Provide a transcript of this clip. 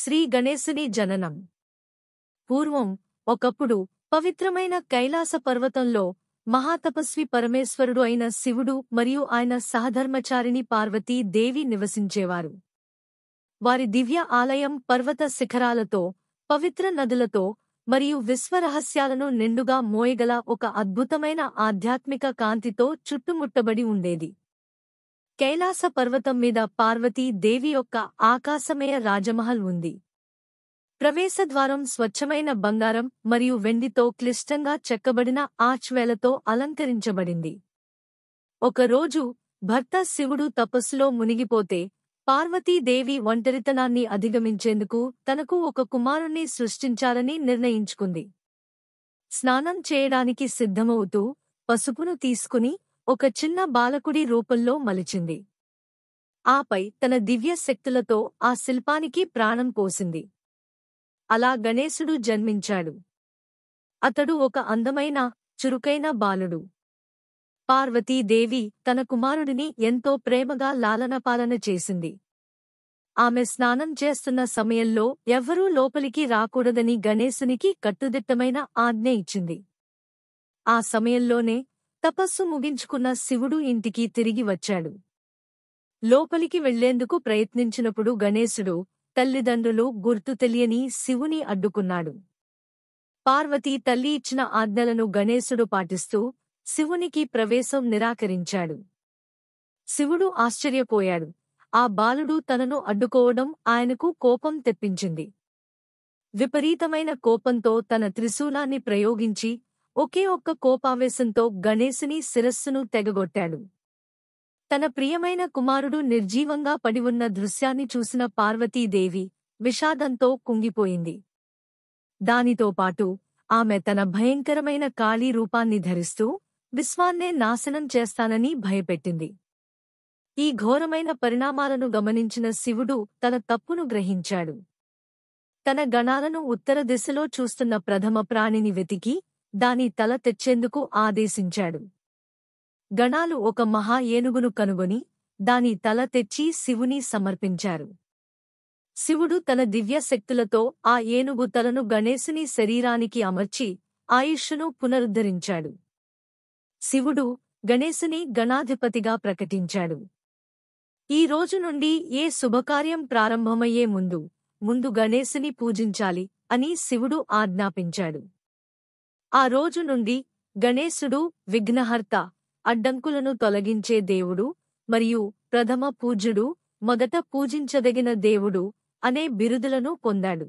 శ్రీ గణేశుని జననం. పూర్వం ఒకప్పుడు పవిత్రమైన కైలాస పర్వతంలో మహాతపస్వి పరమేశ్వరుడు అయిన శివుడు మరియు ఆయన సహధర్మచారిణి పార్వతీ దేవి నివసించేవారు. వారి దివ్య ఆలయం పర్వత శిఖరాలతో, పవిత్ర నదులతో మరియు విశ్వరహస్యాలను నిండుగా మోయగల ఒక అద్భుతమైన ఆధ్యాత్మిక కాంతితో చుట్టుముట్టబడి ఉండేది. కైలాస పర్వతం మీద పార్వతీ దేవి యొక్క ఆకాశమయ రాజమహల్ ఉంది. ప్రవేశద్వారం స్వచ్ఛమైన బంగారం మరియు వెండితో క్లిష్టంగా చెక్కబడిన ఆర్చ్వేలతో అలంకరించబడింది. ఒకరోజు భర్త శివుడు తపస్సులో మునిగిపోతే పార్వతీదేవి ఒంటరితనాన్ని అధిగమించేందుకు తనకు ఒక కుమారుణ్ణి సృష్టించాలని నిర్ణయించుకుంది. స్నానం చేయడానికి సిద్ధమవుతూ పసుపును తీసుకుని ఒక చిన్న బాలకుడి రూపంలో మలిచింది. ఆపై తన దివ్య శక్తులతో ఆ శిల్పానికి ప్రాణం పోసింది. అలా గణేశుడు జన్మించాడు. అతడు ఒక అందమైన, చురుకైన బాలుడు. పార్వతీదేవి తన కుమారుడిని ఎంతో ప్రేమగా లాలనపాలన చేసింది. ఆమె స్నానం చేస్తున్న సమయంలో ఎవ్వరూ లోపలికి రాకూడదని గణేశునికి కట్టుదిట్టమైన ఆజ్ఞ ఇచ్చింది. ఆ సమయంలోనే తపస్సు ముగించుకున్న శివుడు ఇంటికి తిరిగి వచ్చాడు. లోపలికి వెళ్లేందుకు ప్రయత్నించినప్పుడు గణేశుడు తల్లిదండ్రులు గుర్తు తెలియని శివుని అడ్డుకున్నాడు. పార్వతీ తల్లి ఇచ్చిన ఆజ్ఞలను గణేశుడు పాటిస్తూ శివునికి ప్రవేశం నిరాకరించాడు. శివుడు ఆశ్చర్యపోయాడు. ఆ బాలుడు తనను అడ్డుకోవడం ఆయనకు కోపం తెప్పించింది. విపరీతమైన కోపంతో తన త్రిశూలాన్ని ప్రయోగించి ఒకే ఒక్క కోపావేశంతో గణేశుని శిరస్సును తెగగొట్టాడు. తన ప్రియమైన కుమారుడు నిర్జీవంగా పడివున్న దృశ్యాన్ని చూసిన పార్వతీదేవి విషాదంతో కుంగిపోయింది. దానితో పాటు ఆమె తన భయంకరమైన కాళీ రూపాన్ని ధరిస్తూ విశ్వాన్నే నాశనం చేస్తానని భయపెట్టింది. ఈ ఘోరమైన పరిణామాలను గమనించిన శివుడు తన తప్పును గ్రహించాడు. తన గణాలను ఉత్తర దిశలో చూస్తున్న ప్రథమ ప్రాణిని వెతికి దాని తల తెచ్చేందుకు ఆదేశించాడు. గణాలు ఒక మహా ఏనుగును కనుగొని దాని తల తెచ్చి శివుని సమర్పించారు. శివుడు తన దివ్య శక్తులతో ఆ ఏనుగు తలను గణేశుని శరీరానికి అమర్చి ఆయుష్షును పునరుద్ధరించాడు. శివుడు గణేశుని గణాధిపతిగా ప్రకటించాడు. ఈ రోజు నుండి ఏ శుభకార్యం ప్రారంభమయ్యే ముందు గణేశుని పూజించాలి అని శివుడు ఆజ్ఞాపించాడు. ఆ రోజు నుండి గణేశుడు విఘ్నహర్త, అడ్డంకులను తొలగించే దేవుడు మరియు ప్రథమ పూజ్యుడు, మొదట పూజించదగిన దేవుడు అనే బిరుదులను పొందాడు.